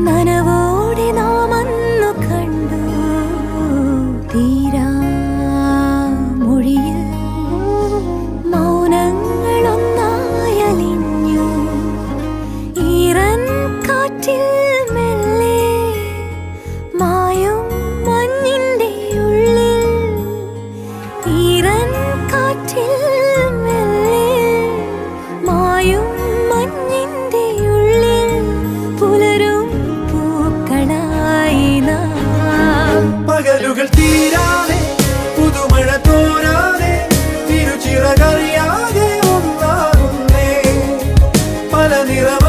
നനവോടെ നാം അന്നു കണ്ടു തീരാ മൊഴിയിൽ മൗനങ്ങളൊന്നായലിഞ്ഞു ഈറൻ കാറ്റിൽ മെല്ലെ മായും മഞ്ഞിന്റെ ഉള്ളിൽ ഈറൻ കാറ്റിൽ മെല്ലെ മായും മഞ്ഞിന്റെ ഉള്ളിൽ പുലരും പൂക്കളായി നാം പകലുകൾ തീരാതെ പുതുമഴ തോരാതെ തിരുച്ചിറകറിയാതെ ഒന്നാകുന്നേ പല നിറമ